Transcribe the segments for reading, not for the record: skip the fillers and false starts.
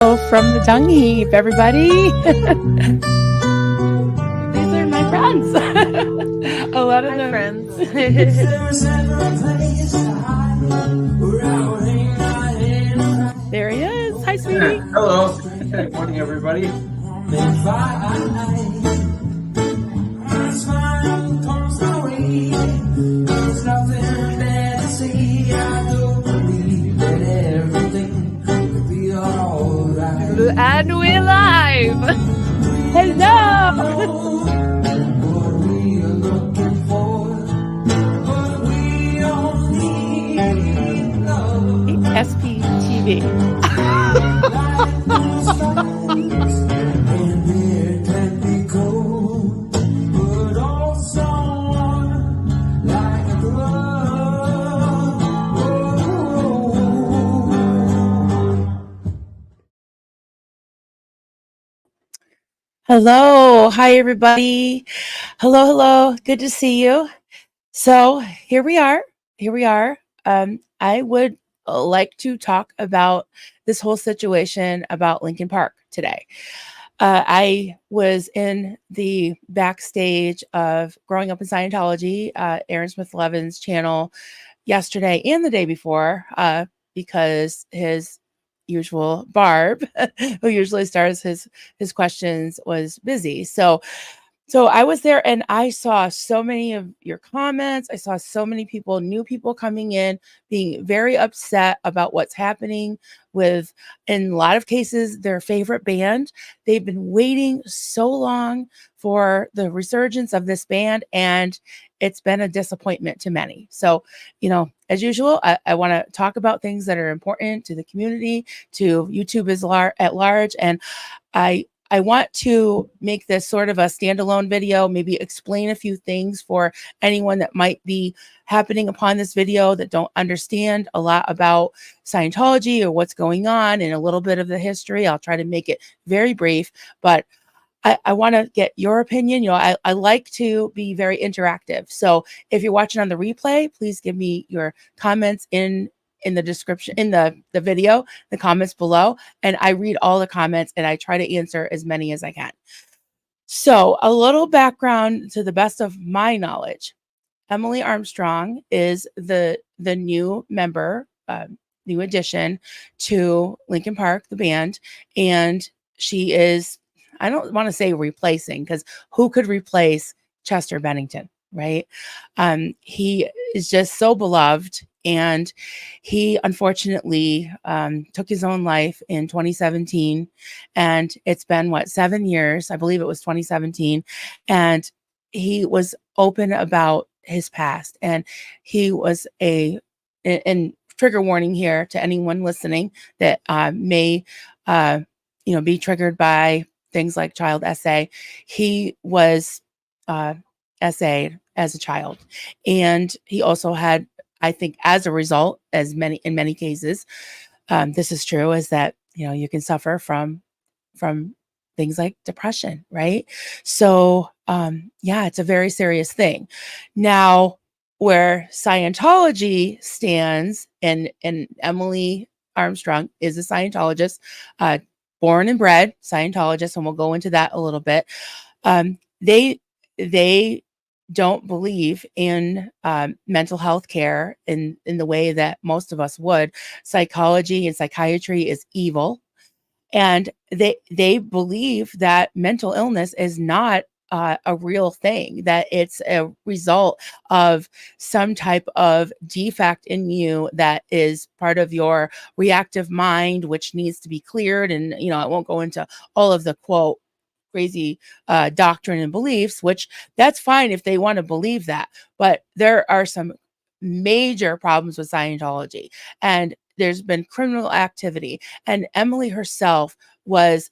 From the dung heap, everybody. These are my friends. A lot of them. Friends. There he is. Hi, sweetie. Hello. Good morning, everybody. And we're live. Hello. SPTV. Hello. Hi, everybody. Hello. Good to see you. So here we are. I would like to talk about this whole situation about Linkin Park today. I was in the backstage of Growing Up in Scientology, Aaron Smith-Levin's channel yesterday and the day before, because his usual Barb, who usually starts his questions, was busy. So I was there and I saw so many of your comments. I saw so many new people coming in, being very upset about what's happening with, in a lot of cases, their favorite band. They've been waiting so long for the resurgence of this band, and it's been a disappointment to many. So, as usual, I want to talk about things that are important to the community, to YouTube at large, and I want to make this sort of a standalone video, maybe explain a few things for anyone that might be happening upon this video that don't understand a lot about Scientology or what's going on, and a little bit of the history. I'll try to make it very brief, but I want to get your opinion. I like to be very interactive. So if you're watching on the replay, please give me your comments in the description, in the video, the comments below, and I read all the comments and I try to answer as many as I can. So a little background to the best of my knowledge. Emily Armstrong is the new member, new addition to Linkin Park, the band, and she is, I don't want to say replacing, because who could replace Chester Bennington, right? He is just so beloved, and he unfortunately took his own life in 2017, and it's been 7 years? I believe it was 2017, and he was open about his past, and he was and trigger warning here to anyone listening that may be triggered by things like child SA. He was SA'd as a child, and he also had, I think, as a result, in many cases, this is true, is that you can suffer from things like depression, right? So it's a very serious thing. Now, where Scientology stands, and Emily Armstrong is a Scientologist, born and bred Scientologist, and we'll go into that a little bit. They don't believe in mental health care in the way that most of us would. Psychology and psychiatry is evil, and they believe that mental illness is not a real thing, that it's a result of some type of defect in you that is part of your reactive mind, which needs to be cleared. And, I won't go into all of the quote crazy doctrine and beliefs, which that's fine if they want to believe that. But there are some major problems with Scientology, and there's been criminal activity. And Emily herself was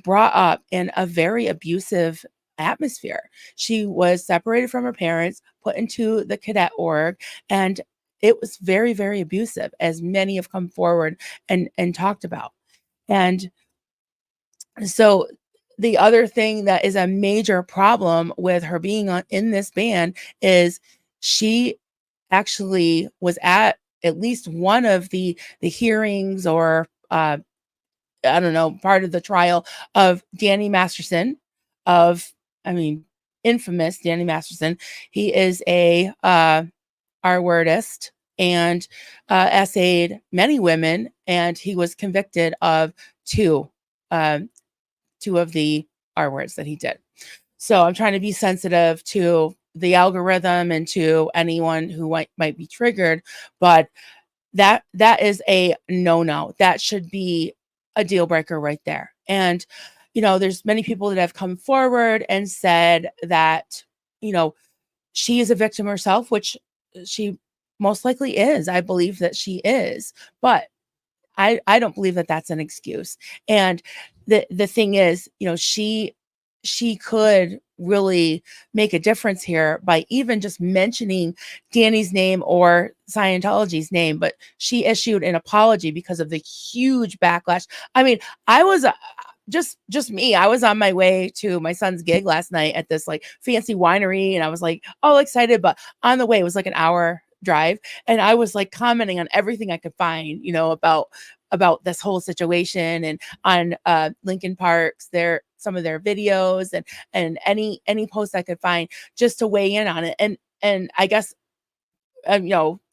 brought up in a very abusive atmosphere. She was separated from her parents, put into the cadet org, and it was very, very abusive, as many have come forward and talked about. And so the other thing that is a major problem with her being in this band is she actually was at least one of the hearings or I don't know, part of the trial of Danny Masterson of, I mean, infamous Danny Masterson. He is a R-wordist and essayed many women, and he was convicted of two, um, two of the R words that he did. So I'm trying to be sensitive to the algorithm and to anyone who might be triggered, but that is a no-no. That should be a deal breaker right there. And, there's many people that have come forward and said that, she is a victim herself, which she most likely is. I believe that she is, but I don't believe that that's an excuse. And the thing is, she could really make a difference here by even just mentioning Danny's name or Scientology's name, but she issued an apology because of the huge backlash. I mean, I was just me. I was on my way to my son's gig last night at this like fancy winery, and I was like all excited, but on the way it was like an hour drive, and I was like commenting on everything I could find, about this whole situation, and on Linkin Park's some of their videos, and any post I could find just to weigh in on it. And I guess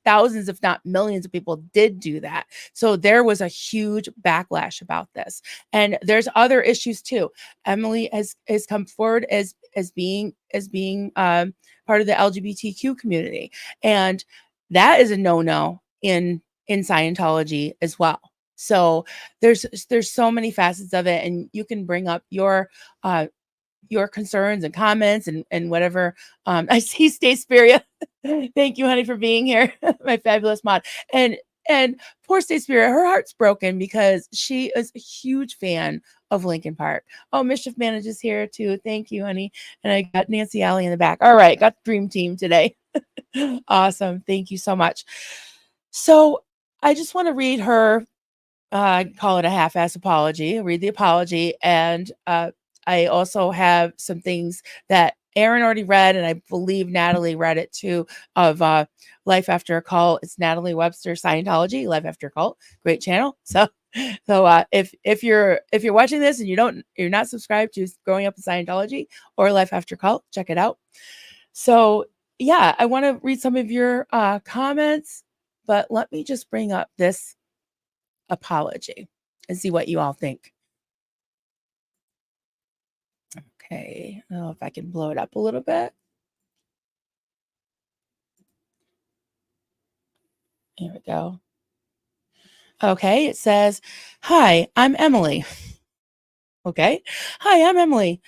thousands, if not millions of people did do that. So there was a huge backlash about this. And there's other issues too. Emily has come forward as being part of the LGBTQ community. And that is a no-no in Scientology as well. So there's so many facets of it, and you can bring up your concerns and comments and whatever. I see Stay Spirit. Thank you, honey, for being here. My fabulous mod. And poor Stay Spirit, her heart's broken because she is a huge fan of Linkin Park. Oh, Mischief Manages here too. Thank you, honey. And I got Nancy Alley in the back. All right, got the dream team today. Awesome. Thank you so much. So I just want to read her, call it a half-ass apology, read the apology. And I also have some things that Aaron already read, and I believe Natalie read it too, of Life After a Cult. It's Natalie Webster Scientology, Life After a Cult. Great channel. So if you're watching this and you're not subscribed to Growing Up in Scientology or Life After Cult, check it out. So yeah, I want to read some of your comments, but let me just bring up this apology and see what you all think. Okay, I don't know if I can blow it up a little bit. Here we go. Okay, it says, "Hi, I'm Emily." Okay. "Hi, I'm Emily.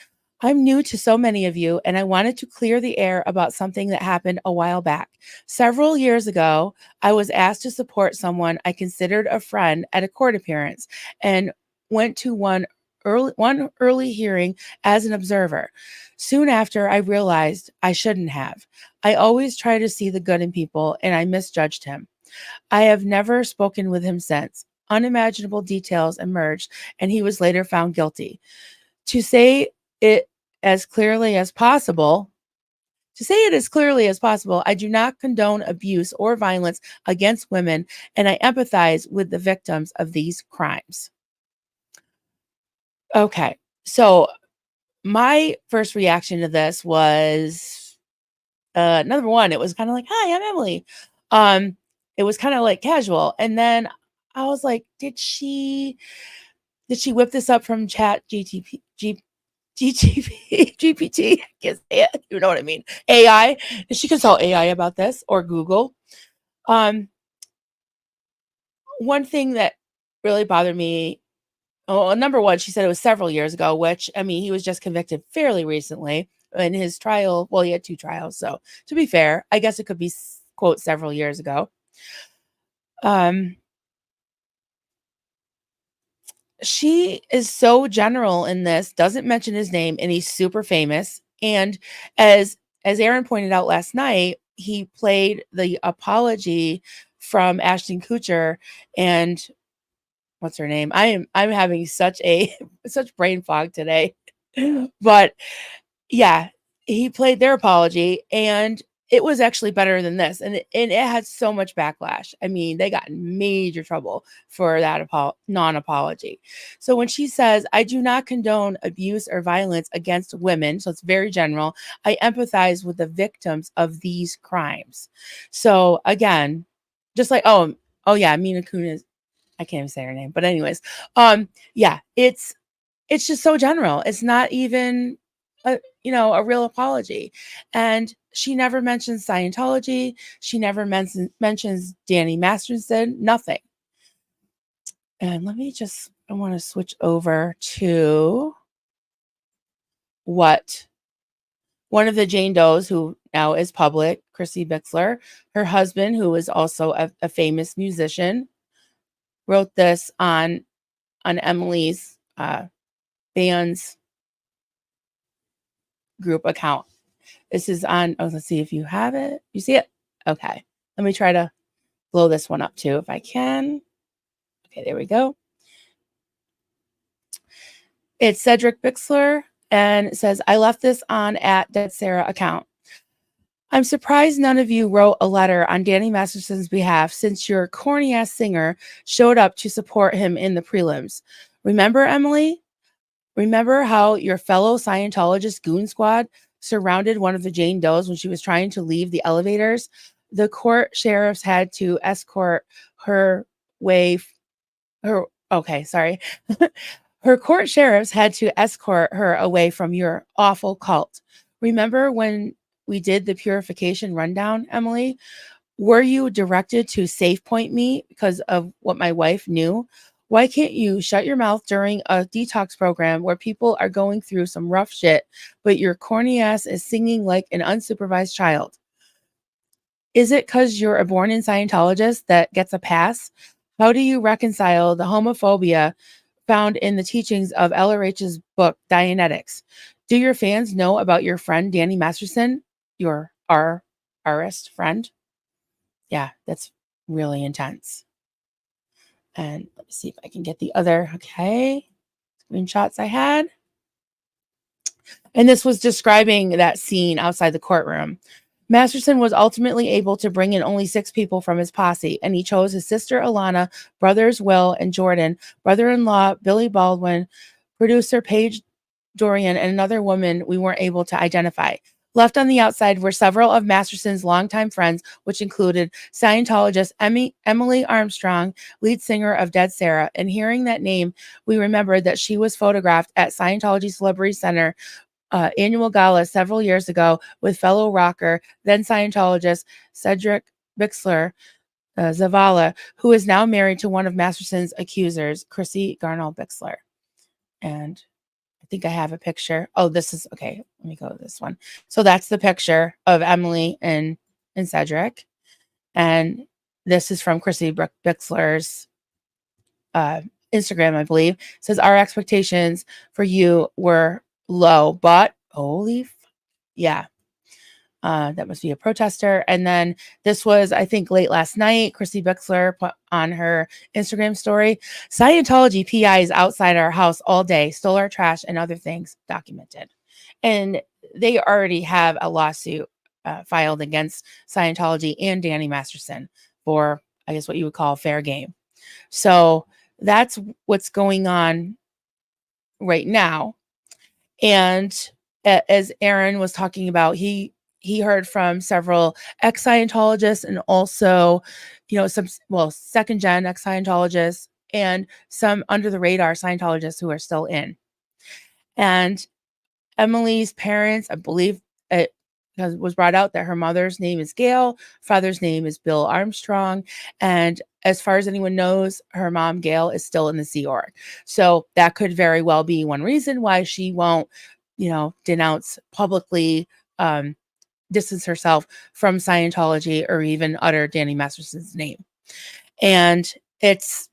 I'm new to so many of you, and I wanted to clear the air about something that happened a while back. Several years ago, I was asked to support someone I considered a friend at a court appearance and went to one early hearing as an observer. Soon after, I realized I shouldn't have. I always try to see the good in people, and I misjudged him. I have never spoken with him since. Unimaginable details emerged, and he was later found guilty. To say it as clearly as possible, I do not condone abuse or violence against women, and I empathize with the victims of these crimes." Okay, so my first reaction to this was, number one, it was kind of like, "Hi, I'm Emily." It was kind of like casual, and then I was like, did she whip this up from Chat GPT? I can't say it. You know what I mean? AI. Did she consult AI about this, or Google? One thing that really bothered me. Oh, number one, she said it was several years ago, which, I mean, he was just convicted fairly recently in his trial. Well, he had two trials. So to be fair, I guess it could be, quote, several years ago. She is so general in this, doesn't mention his name, and he's super famous. And as Aaron pointed out last night, he played the apology from Ashton Kutcher and what's her name? I'm having such brain fog today. But yeah, he played their apology, and it was actually better than this. And it had so much backlash. I mean, they got in major trouble for that non-apology. So when she says, I do not condone abuse or violence against women, so it's very general, I empathize with the victims of these crimes. So again, just like, oh yeah, Mina Kunis, I can't even say her name, but anyways, yeah, it's just so general. It's not even a real apology. And she never mentions Scientology. She never mentions Danny Masterson, nothing. And I want to switch over to what one of the Jane Does, who now is public, Chrissy Bixler, her husband, who is also a famous musician, wrote this on Emily's band's group account. This is on, let's see if you have it. You see it? Okay. Let me try to blow this one up too if I can. Okay, there we go. It's Cedric Bixler, and it says, I left this on at Dead Sarah account. I'm surprised none of you wrote a letter on Danny Masterson's behalf since your corny ass singer showed up to support him in the prelims. Remember, Emily? Remember how your fellow Scientologist goon squad surrounded one of the Jane Does when she was trying to leave the elevators? The court sheriffs had to escort her her court sheriffs had to escort her away from your awful cult. Remember when we did the purification rundown, Emily? Were you directed to safe point me because of what my wife knew? Why can't you shut your mouth during a detox program where people are going through some rough shit, but your corny ass is singing like an unsupervised child? Is it because you're a born-in Scientologist that gets a pass? How do you reconcile the homophobia found in the teachings of LRH's book, Dianetics? Do your fans know about your friend, Danny Masterson, your artist friend? Yeah, that's really intense. And let me see if I can get the other, screenshots I had. And this was describing that scene outside the courtroom. Masterson was ultimately able to bring in only 6 people from his posse, and he chose his sister Alana, brothers Will and Jordan, brother-in-law Billy Baldwin, producer Paige Dorian, and another woman we weren't able to identify. Left on the outside were several of Masterson's longtime friends, which included Scientologist Emily Armstrong, lead singer of Dead Sarah. And hearing that name, we remembered that she was photographed at Scientology Celebrity Center annual gala several years ago with fellow rocker, then Scientologist Cedric Bixler Zavala, who is now married to one of Masterson's accusers, Chrissy Garnell Bixler. And I think I have a picture. Oh, this is okay. Let me go to this one. So that's the picture of Emily and Cedric. And this is from Chrissy Bixler's Instagram, I believe. It says, our expectations for you were low, but yeah. That must be a protester. And then this was, I think, late last night. Chrissy Bixler put on her Instagram story, Scientology PIs outside our house all day, stole our trash and other things, documented. And they already have a lawsuit filed against Scientology and Danny Masterson for, I guess, what you would call fair game. So that's what's going on right now. And as Aaron was talking about, he heard from several ex-Scientologists and also, some, second gen ex-Scientologists and some under the radar Scientologists who are still in. And Emily's parents, I believe it was brought out that her mother's name is Gail, father's name is Bill Armstrong. And as far as anyone knows, her mom, Gail, is still in the Sea Org. So that could very well be one reason why she won't, denounce publicly, distance herself from Scientology or even utter Danny Masterson's name. And it's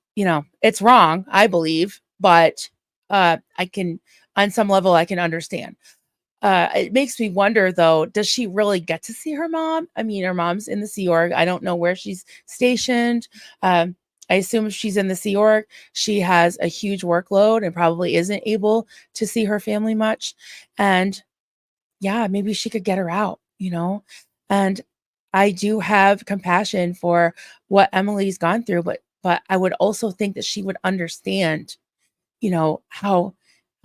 wrong, I believe, but on some level, I can understand. It makes me wonder, though, does she really get to see her mom? I mean, her mom's in the Sea Org. I don't know where she's stationed. I assume if she's in the Sea Org, she has a huge workload and probably isn't able to see her family much. And yeah, maybe she could get her out, And I do have compassion for what Emily's gone through, but I would also think that she would understand, how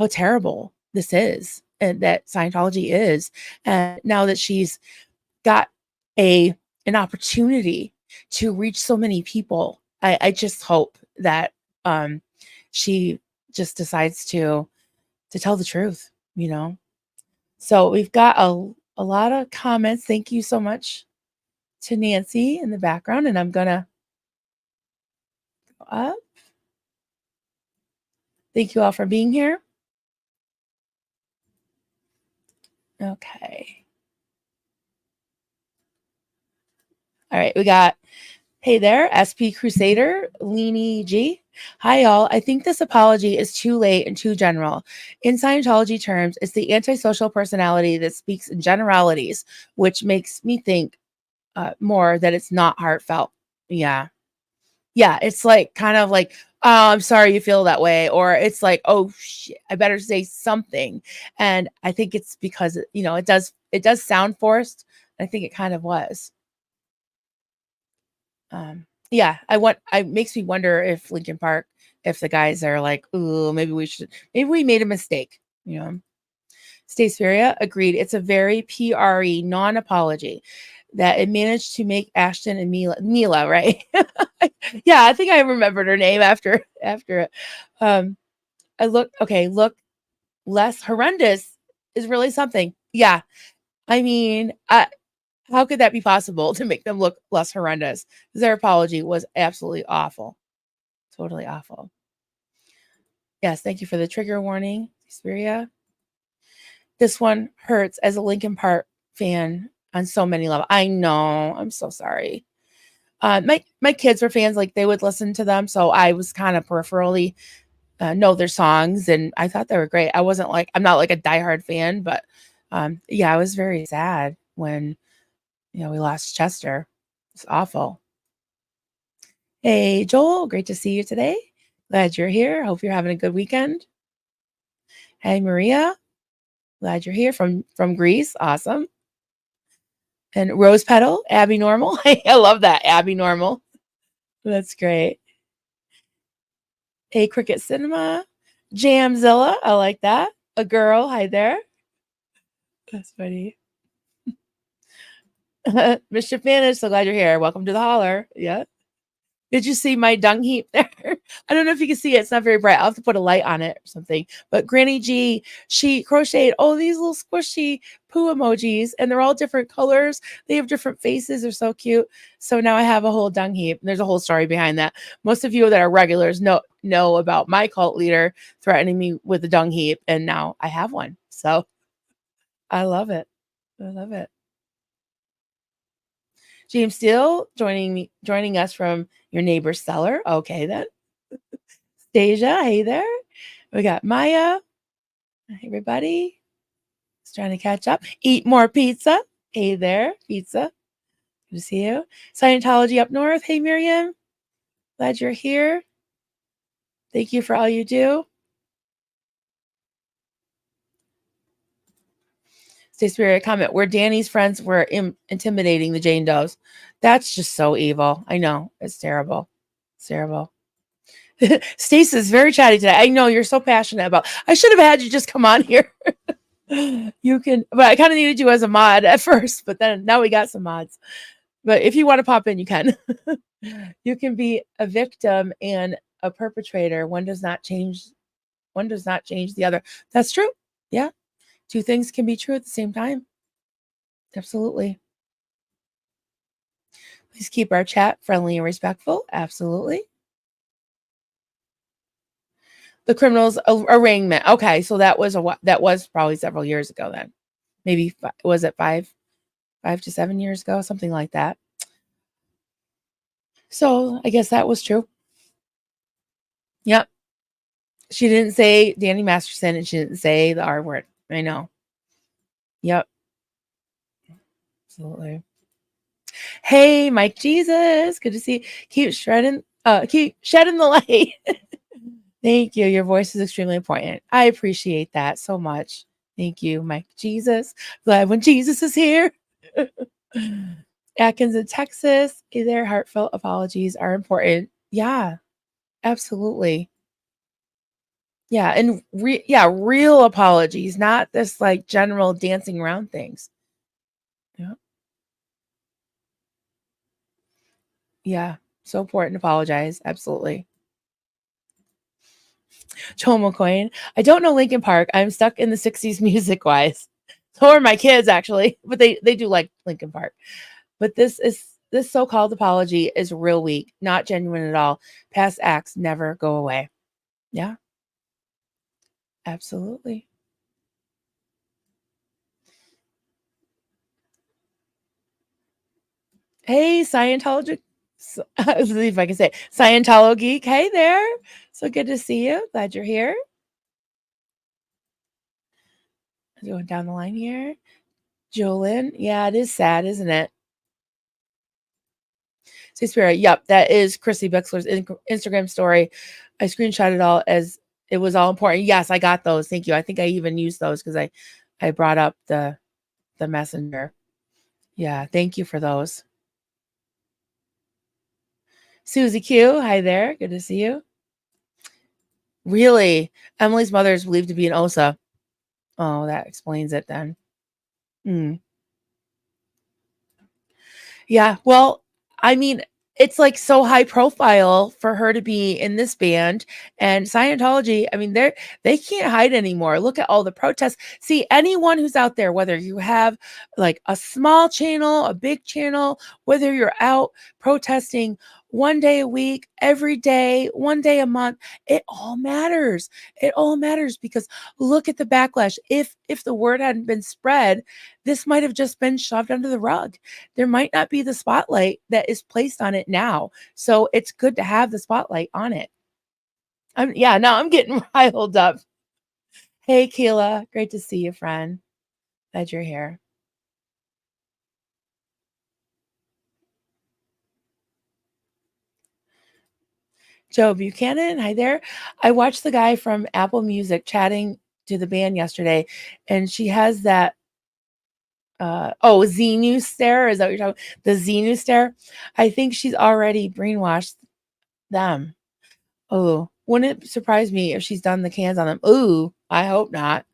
terrible this is and that Scientology is. And now that she's got a an opportunity to reach so many people, I just hope that she just decides to tell the truth. So we've got a lot of comments. Thank you so much to Nancy in the background, and I'm gonna go up. Thank you all for being here. Okay. All right, we got, hey there, SP Crusader, Leanie G. Hi, y'all. I think this apology is too late and too general. In Scientology terms, it's the antisocial personality that speaks in generalities, which makes me think more that it's not heartfelt. Yeah. Yeah, it's like kind of like, "Oh, I'm sorry you feel that way," or it's like, "Oh, shit, I better say something." And I think it's because, it does sound forced. I think it kind of was. Yeah, I makes me wonder if Linkin Park, if the guys are like, "Ooh, maybe we made a mistake," you know? Staceria agreed. It's a very PRE non-apology that it managed to make Ashton and Mila, right? Yeah, I think I remembered her name after it. Um, look less horrendous is really something. Yeah, I mean, how could that be possible to make them look less horrendous? Their apology was absolutely awful, totally awful. Yes, thank you for the trigger warning, Xperia. This one hurts as a Linkin Park fan on so many levels. I know. I'm so sorry. My kids were fans, like they would listen to them, so I was kind of peripherally know their songs, and I thought they were great. I'm not like a diehard fan, but yeah, I was very sad when we lost Chester. It's awful. Hey Joel, great to see you today. Glad you're here. Hope you're having a good weekend. Hey Maria, glad you're here from Greece. Awesome. And Rose Petal, Abby Normal. I love that, Abby Normal. That's great. Hey Cricket Cinema, Jamzilla. I like that. A girl. Hi there. That's funny. Mischief Managed, so glad you're here. Welcome to the holler. Yeah. Did you see my dung heap there? I don't know if you can see it. It's not very bright. I'll have to put a light on it or something. But Granny G, she crocheted all these little squishy poo emojis, and they're all different colors. They have different faces. They're so cute. So now I have a whole dung heap. There's a whole story behind that. Most of you that are regulars know about my cult leader threatening me with a dung heap, and now I have one. So I love it. I love it. James Steele joining us from your neighbor's cellar. Okay, then. Deja, hey there. We got Maya. Hey, everybody. Just trying to catch up. Eat more pizza. Hey there, pizza. Good to see you. Scientology up north. Hey, Miriam. Glad you're here. Thank you for all you do. Stay Spirit comment where Danny's friends were intimidating the Jane Does. That's just so evil. I know. It's terrible. It's terrible. Stace is very chatty today. I know you're so passionate about. I should have had you just come on here. You can, but I kind of needed you as a mod at first, but then now we got some mods. But if you want to pop in, you can. You can be a victim and a perpetrator. One does not change the other. That's true. Yeah. Two things can be true at the same time. Absolutely. Please keep our chat friendly and respectful. Absolutely. The criminal's arraignment. Okay, so that was probably several years ago then. Maybe was it 5 to 7 years ago, something like that. So I guess that was true. Yep. She didn't say Danny Masterson, and she didn't say the R word. I know. Yep. Absolutely. Hey, Mike Jesus. Good to see you. Keep shedding the light. Thank you. Your voice is extremely important. I appreciate that so much. Thank you, Mike Jesus. Glad when Jesus is here. Atkins in Texas, their heartfelt apologies are important. Yeah, absolutely. Yeah, and real apologies, not this like general dancing around things. Yeah. Yeah. So important to apologize. Absolutely. Joel McQueen. I don't know Linkin Park. I'm stuck in the 60s music wise. So are my kids actually, but they do like Linkin Park. But this so-called apology is real weak, not genuine at all. Past acts never go away. Yeah, absolutely. Hey, Scientology. Let's see if I can say it. Scientolo geek. Hey there. So good to see you. Glad you're here. Going down the line here. Jolyn. Yeah, it is sad, isn't it? Say Spirit. Yep, that is Chrissy Bixler's Instagram story. I screenshot it all as it was all important. Yes, I got those. Thank you. I think I even used those because I brought up the messenger. Yeah, thank you for those. Susie Q. Hi there. Good to see you. Really? Emily's mother is believed to be an OSA. Oh, that explains it then. Hmm. Yeah, well, I mean, it's like so high profile for her to be in this band and Scientology. I mean, they can't hide anymore. Look at all the protests. See, anyone who's out there, whether you have like a small channel, a big channel, whether you're out protesting one day a week, every day, one day a month, it all matters. It all matters because look at the backlash. If the word hadn't been spread, this might have just been shoved under the rug. There might not be the spotlight that is placed on it now. So it's good to have the spotlight on it. Now I'm getting riled up. Hey, Keela. Great to see you, friend. Glad you're here. Joe Buchanan. Hi there. I watched the guy from Apple Music chatting to the band yesterday, and she has that Xenu stare. Is that what you're talking about? The Xenu stare? I think she's already brainwashed them. Oh, wouldn't it surprise me if she's done the cans on them? Ooh, I hope not.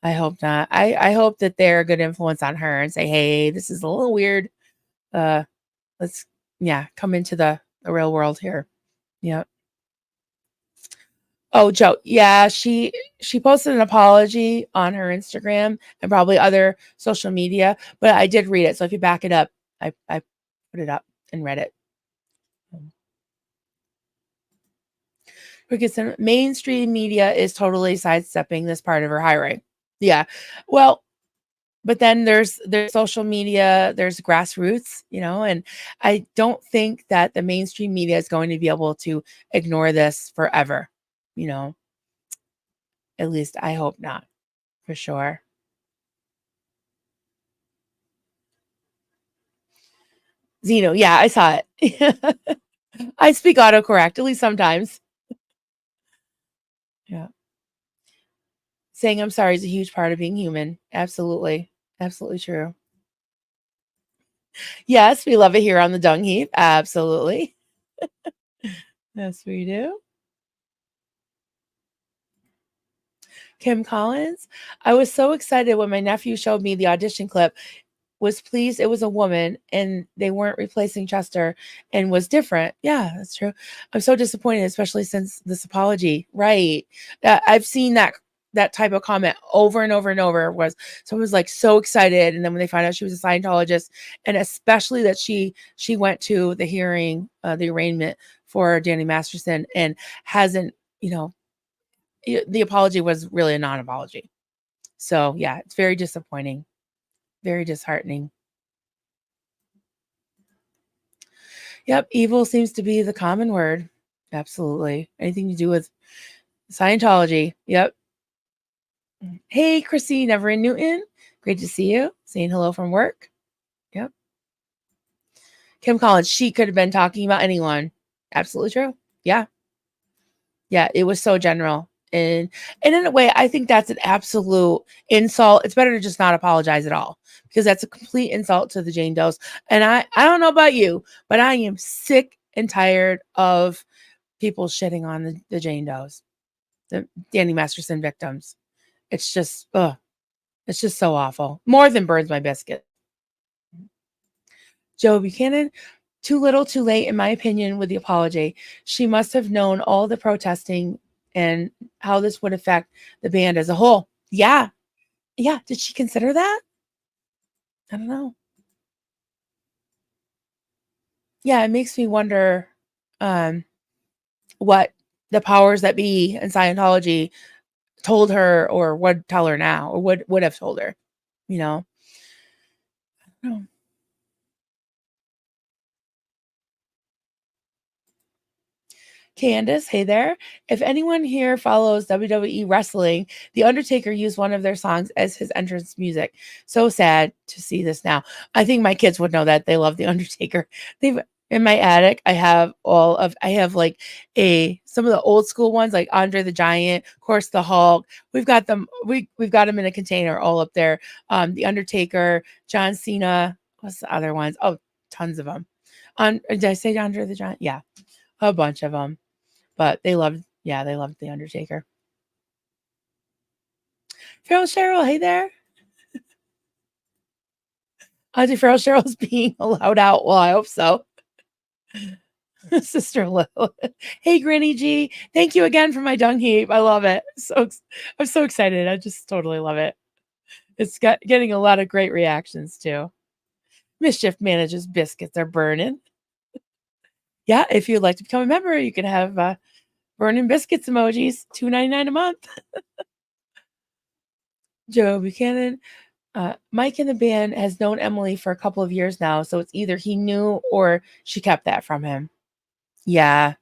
I hope not. I hope that they're a good influence on her and say, hey, this is a little weird. Uh, let's come into the real world here. Yeah. Oh, Joe. Yeah, she posted an apology on her Instagram and probably other social media, but I did read it. So if you back it up, I put it up and read it. Because mainstream media is totally sidestepping this part of her hiring. Yeah. Well, but then there's social media, there's grassroots, and I don't think that the mainstream media is going to be able to ignore this forever. You know, at least I hope not, for sure. Zeno, yeah, I saw it. I speak autocorrect, at least sometimes. Yeah. Saying I'm sorry is a huge part of being human. Absolutely. Absolutely true. Yes, we love it here on the dung heap. Absolutely. Yes, we do. Kim Collins. I was so excited when my nephew showed me the audition clip. Was pleased it was a woman and they weren't replacing Chester and was different. Yeah, that's true. I'm so disappointed, especially since this apology. Right. I've seen that type of comment over and over and over. Was someone was like so excited, and then when they find out she was a Scientologist, and especially that she went to the hearing, the arraignment for Danny Masterson, and hasn't, the apology was really a non-apology. So yeah, it's very disappointing, very disheartening. Yep, evil seems to be the common word. Absolutely. Anything to do with Scientology. Yep. Hey, Christine Everett Newton. Great to see you. Saying hello from work. Yep. Kim Collins, she could have been talking about anyone. Absolutely true. Yeah. Yeah, it was so general. And in a way, I think that's an absolute insult. It's better to just not apologize at all, because that's a complete insult to the Jane Does. And I don't know about you, but I am sick and tired of people shitting on the Jane Does, the Danny Masterson victims. It's just, ugh, it's just so awful. More than burns my biscuit. Joe Buchanan, too little, too late, in my opinion, with the apology. She must have known all the protesting and how this would affect the band as a whole. Yeah. Yeah. Did she consider that? I don't know. Yeah, it makes me wonder um, what the powers that be in Scientology told her or would tell her now, or would have told her, you know? Oh. Candace, hey there. If anyone here follows WWE wrestling, The Undertaker used one of their songs as his entrance music. So sad to see this now. I think my kids would know that. They love The Undertaker. They've in my attic, I have like some of the old school ones, like Andre the Giant, of course the Hulk. We've got them in a container all up there. The Undertaker, John Cena, what's the other ones? Oh, tons of them. Did I say Andre the Giant? Yeah, a bunch of them. But they loved The Undertaker. Farrell Cheryl, hey there. Auntie Farrell Cheryl's being allowed out. Well, I hope so. Sister Lil. Hey, Granny G. Thank you again for my dung heap. I love it. I'm so excited. I just totally love it. It's getting a lot of great reactions too. Mischief manages biscuits are burning. Yeah, if you'd like to become a member, you can have burning biscuits emojis, $2.99 a month. Joe Buchanan. Mike in the band has known Emily for a couple of years now, so it's either he knew or she kept that from him. Yeah.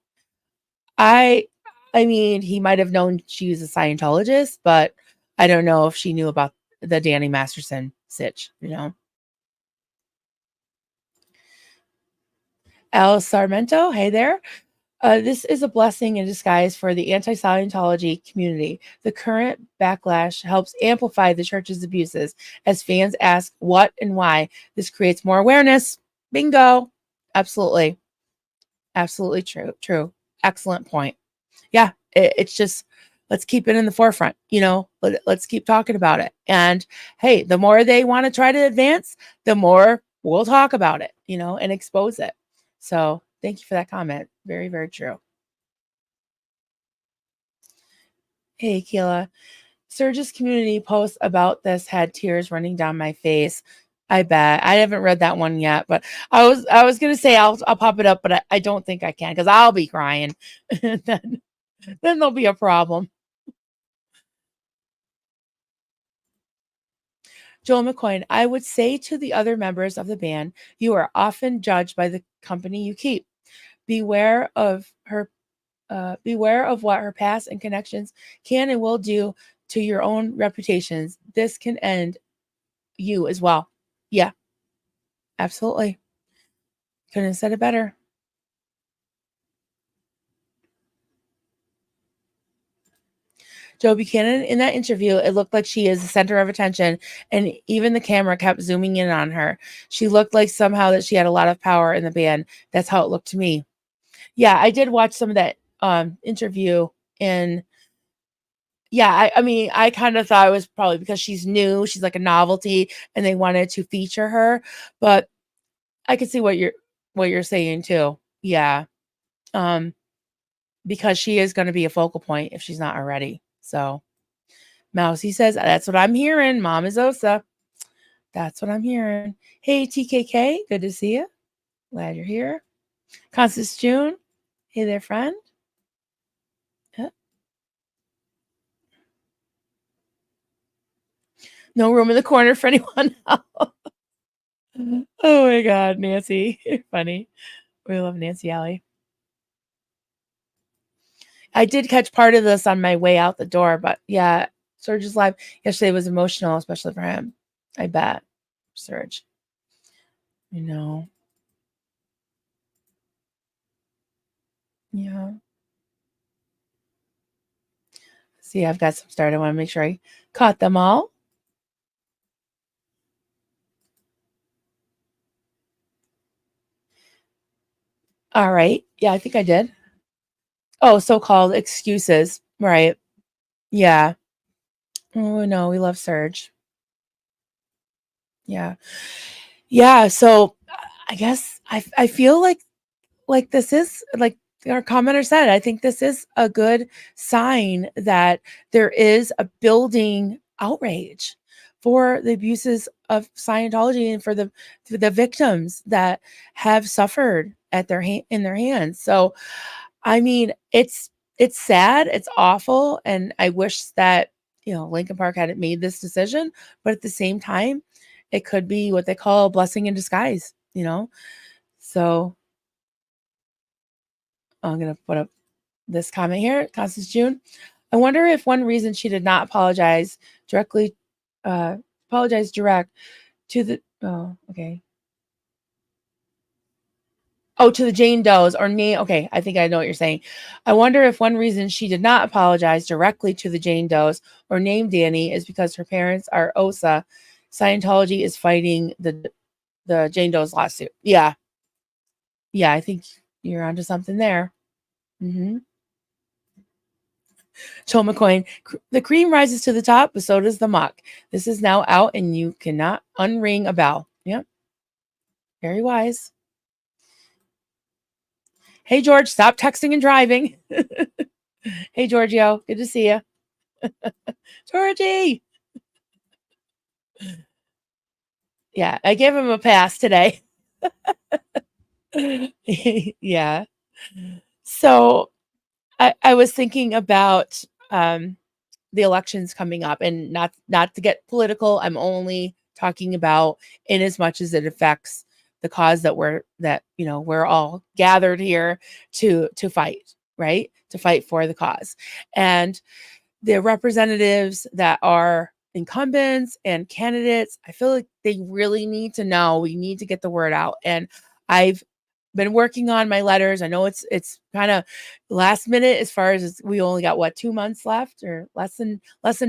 I I mean, he might have known she was a Scientologist, but I don't know if she knew about the Danny Masterson sitch, you know. Al Sarmento, hey there. This is a blessing in disguise for the anti Scientology community. The current backlash helps amplify the church's abuses. As fans ask what and why, this creates more awareness. Bingo. Absolutely. Absolutely true. True. Excellent point. Yeah. It's just, let's keep it in the forefront. Let's keep talking about it. And hey, the more they want to try to advance, the more we'll talk about it, and expose it. So thank you for that comment. Very, very true. Hey, Keela. Surge's community post about this had tears running down my face. I bet. I haven't read that one yet, but I was gonna say I'll pop it up, but I don't think I can because I'll be crying. And then there'll be a problem. Joel McCoy, I would say to the other members of the band, you are often judged by the company you keep. Beware of her beware of what her past and connections can and will do to your own reputations. This can end you as well. Yeah, absolutely. Couldn't have said it better. Joe Buchanan, in that interview, it looked like she is the center of attention, and even the camera kept zooming in on her. She looked like somehow that she had a lot of power in the band. That's how it looked to me. Yeah, I did watch some of that interview, and yeah, I mean, I kind of thought it was probably because she's new, she's like a novelty, and they wanted to feature her. But I could see what you're saying too. Yeah. Um, because she is going to be a focal point if she's not already. So Mousy says, that's what I'm hearing. Mom is Osa. That's what I'm hearing. Hey, TKK. Good to see you. Glad you're here. Constance June. Hey there, friend. No room in the corner for anyone else. Oh my God, Nancy. You're funny. We love Nancy Alley. I did catch part of this on my way out the door, but yeah, Serge's live yesterday was emotional, especially for him. I bet. Serge. You know. Yeah. See, I've got some started. I want to make sure I caught them all. All right. Yeah, I think I did. Oh, so-called excuses. Right. Yeah. Oh, no, we love Surge. Yeah. Yeah, so I guess I feel like this is like our commenter said, I think this is a good sign that there is a building outrage for the abuses of Scientology and for the victims that have suffered at in their hands. So, I mean, it's sad, it's awful, and I wish that, Linkin Park hadn't made this decision, but at the same time, it could be what they call a blessing in disguise. So, I'm gonna put up this comment here. Constance June. I wonder if one reason she did not directly, apologize direct to the, oh, okay. Oh, to the Jane Does or name. Okay, I think I know what you're saying. I wonder if one reason she did not apologize directly to the Jane Does or name Danny is because her parents are OSA. Scientology is fighting the Jane Doe's lawsuit. Yeah, yeah, I think you're onto something there. Mm-hmm. Joel McCoy, the cream rises to the top, but so does the muck. This is now out, and you cannot unring a bell. Yep, very wise. Hey, George, stop texting and driving. Hey, Giorgio, good to see you. Georgie. Yeah, I gave him a pass today. Yeah. So I was thinking about the elections coming up, and not to get political. I'm only talking about in as much as it affects the cause we're all gathered here to fight, right? To fight for the cause. And the representatives that are incumbents and candidates, I feel like they really need to know. We need to get the word out. And I've been working on my letters. I know it's kind of last minute as far as we only got 2 months left, or less than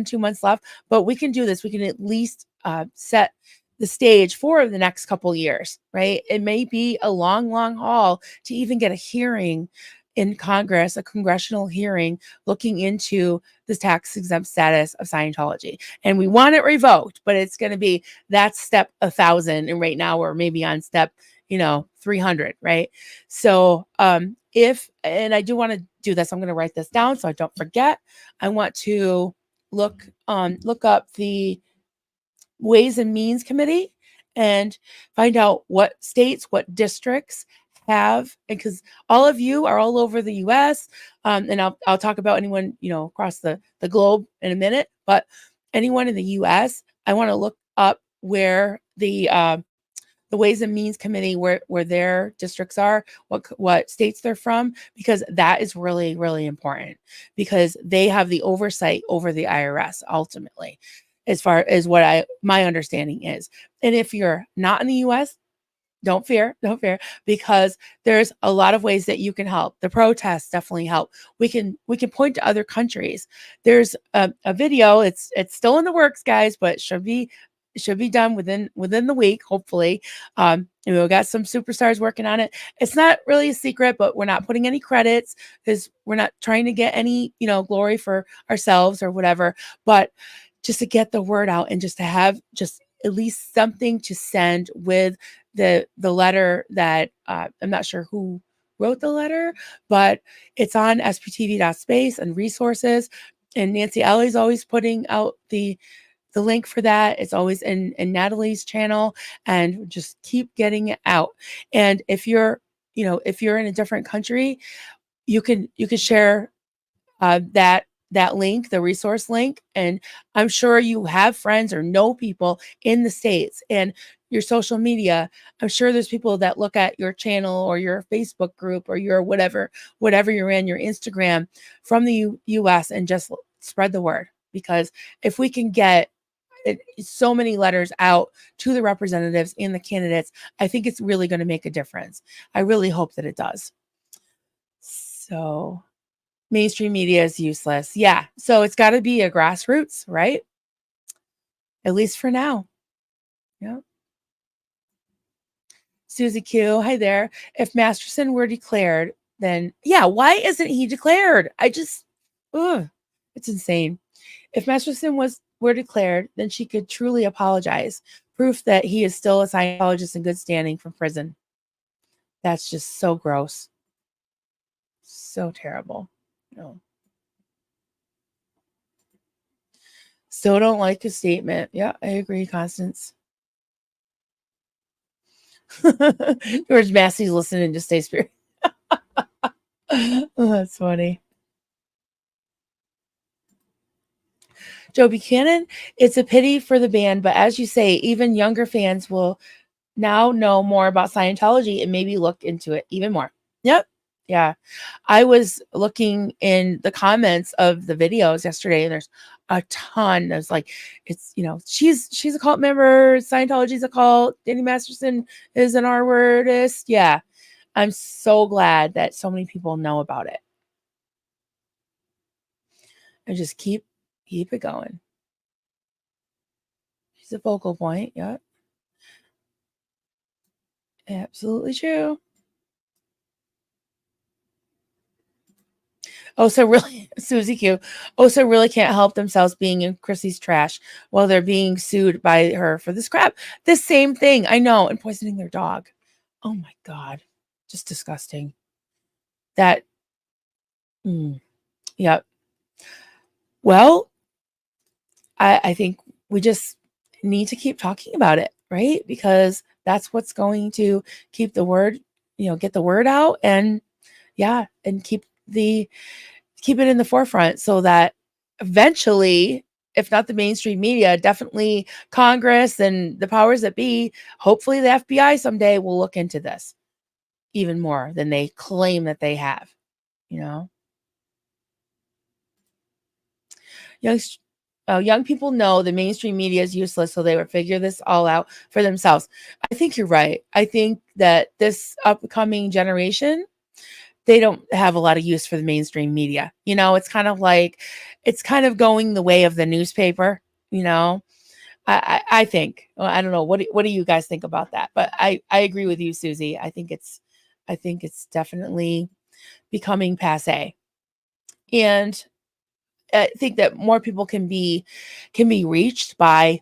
2 months left, but we can do this. We can at least set the stage for the next couple years, right? It may be a long, long haul to even get a hearing in Congress, a congressional hearing looking into the tax exempt status of Scientology. And we want it revoked, but it's going to be that's step 1,000. And right now we're maybe on step 300, right? So and I do want to do this, I'm going to write this down so I don't forget. I want to look up the Ways and Means Committee and find out what states, what districts have, because all of you are all over the US. And I'll talk about anyone, across the globe in a minute, but anyone in the US, I want to look up where the Ways and Means Committee, where their districts are, what states they're from, because that is really, really important, because they have the oversight over the IRS ultimately, as far as my understanding is. And if you're not in the US, don't fear, because there's a lot of ways that you can help. The protests definitely help. We can point to other countries. There's a video. It's still in the works, guys, but it should be done within the week, hopefully. We've got some superstars working on it. It's not really a secret, but we're not putting any credits because we're not trying to get any glory for ourselves or whatever. But just to get the word out, and just to have just at least something to send with the letter that I'm not sure who wrote the letter, but it's on sptv.space and resources. And Nancy Alley's always putting out the link for that. It's always in Natalie's channel, and just keep getting it out. And if you're in a different country, you can share that link, the resource link. And I'm sure you have friends or know people in the States, and your social media. I'm sure there's people that look at your channel or your Facebook group or your whatever you're in, your Instagram from the US, and just spread the word. Because if we can get so many letters out to the representatives and the candidates, I think it's really going to make a difference. I really hope that it does. So Mainstream media is useless. Yeah. So it's got to be a grassroots, right? At least for now. Yeah. Susie Q, hi there. If Masterson were declared, then yeah, why isn't he declared? Ugh, it's insane. If Masterson were declared, then she could truly apologize. Proof that he is still a Scientologist in good standing from prison. That's just so gross. So terrible. No. Still don't like his statement. Yeah, I agree, Constance. George Massey's listening to Stay Spirit. Oh, that's funny. Joe Buchanan, it's a pity for the band, but as you say, even younger fans will now know more about Scientology and maybe look into it even more. Yep. Yeah. I was looking in the comments of the videos yesterday, and there's a ton. There's like, it's, she's a cult member. Scientology's a cult. Danny Masterson is an R wordist. Yeah. I'm so glad that so many people know about it. And just keep it going. She's a focal point. Yep. Absolutely true. Oh, so really, Susie Q. Oh, so really can't help themselves being in Chrissy's trash while they're being sued by her for this crap. The same thing, I know, and poisoning their dog. Oh my God, just disgusting. That, yep. Well, I think we just need to keep talking about it, right? Because that's what's going to keep the word, get the word out, and yeah, and keep it in the forefront so that eventually, if not the mainstream media, definitely Congress and the powers that be, hopefully the FBI someday will look into this even more than they claim that they have, you know? Young, young people know the mainstream media is useless, so they will figure this all out for themselves. I think you're right. I think that this upcoming generation, they don't have a lot of use for the mainstream media. It's kind of like, it's kind of going the way of the newspaper, you know. I think, well, I don't know, what do you guys think about that? But I agree with you, Susie. I think it's definitely becoming passe. And I think that more people can be reached by,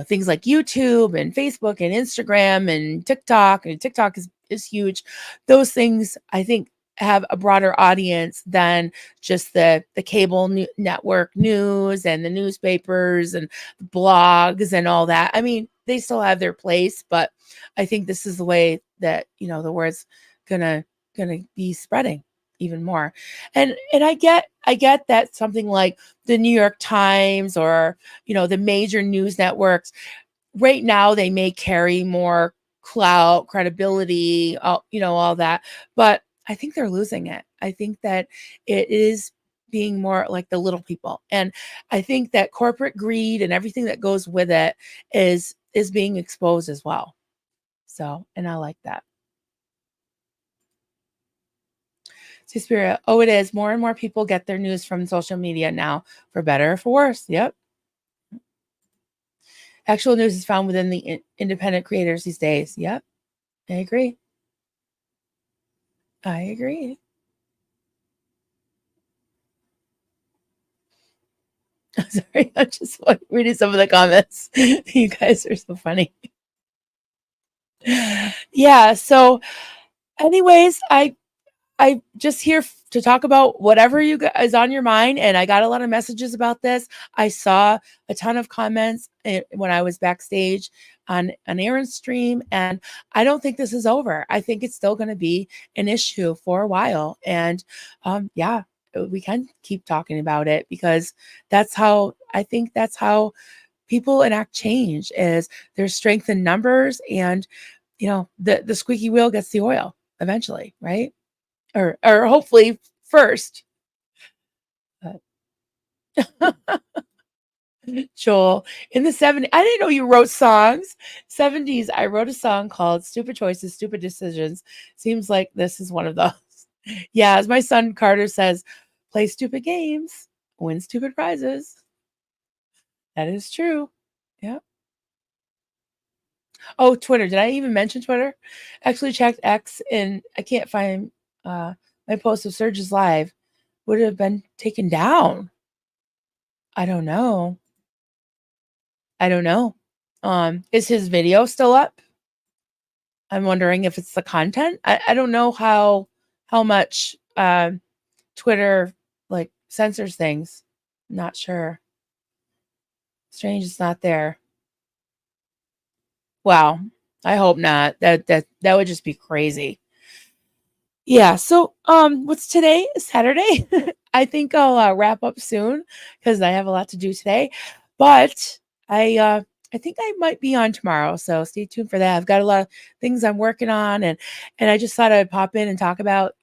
things like YouTube and Facebook and Instagram and TikTok. And TikTok is huge. Those things, I think, have a broader audience than just the cable network news and the newspapers and blogs and all that. I mean, they still have their place, but I think this is the way that, the word's gonna be spreading even more. And I get that something like the New York Times or, the major news networks right now, they may carry more clout, credibility, all that, but I think they're losing it. I think that it is being more like the little people. And I think that corporate greed and everything that goes with it is being exposed as well. So, and I like that. Spirit. Oh, it is. More and more people get their news from social media now, for better or for worse. Yep. Actual news is found within the independent creators these days. Yep. I agree. I agree. Sorry, I'm just reading some of the comments. You guys are so funny. Yeah. So, anyways, I just here to talk about whatever is on your mind. And I got a lot of messages about this. I saw a ton of comments when I was backstage on an Aaron's stream. And I don't think this is over. I think it's still going to be an issue for a while. And yeah, we can keep talking about it because I think that's how people enact change is there's strength in numbers, and the squeaky wheel gets the oil eventually, right? Or hopefully first. But Joel, in the 70s, I didn't know you wrote songs. 70s, I wrote a song called Stupid Choices, Stupid Decisions. Seems like this is one of those. Yeah, as my son Carter says, play stupid games, win stupid prizes. That is true. Yeah. Oh, Twitter. Did I even mention Twitter? Actually checked X and I can't find my post of Surge's live. Would it have been taken down? I don't know. Is his video still up? I'm wondering if it's the content. I don't know how much Twitter like censors things. Not sure. Strange it's not there. Wow. I hope not. That would just be crazy. Yeah, so what's today? Saturday? I think I'll wrap up soon because I have a lot to do today. But I think I might be on tomorrow, so stay tuned for that. I've got a lot of things I'm working on, and I just thought I'd pop in and talk about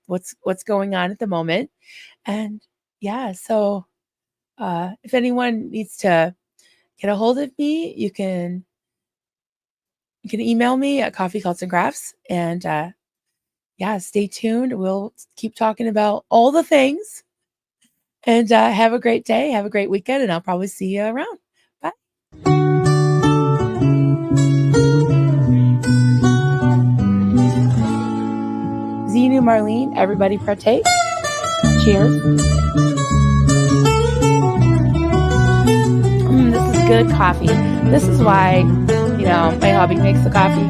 what's going on at the moment. And yeah, so if anyone needs to get a hold of me, you can email me at Coffee Cults and Crafts, and yeah, stay tuned. We'll keep talking about all the things. And have a great day. Have a great weekend. And I'll probably see you around. Bye. Zenu, Marlene, everybody partake. Cheers. This is good coffee. This is why, my hubby makes the coffee.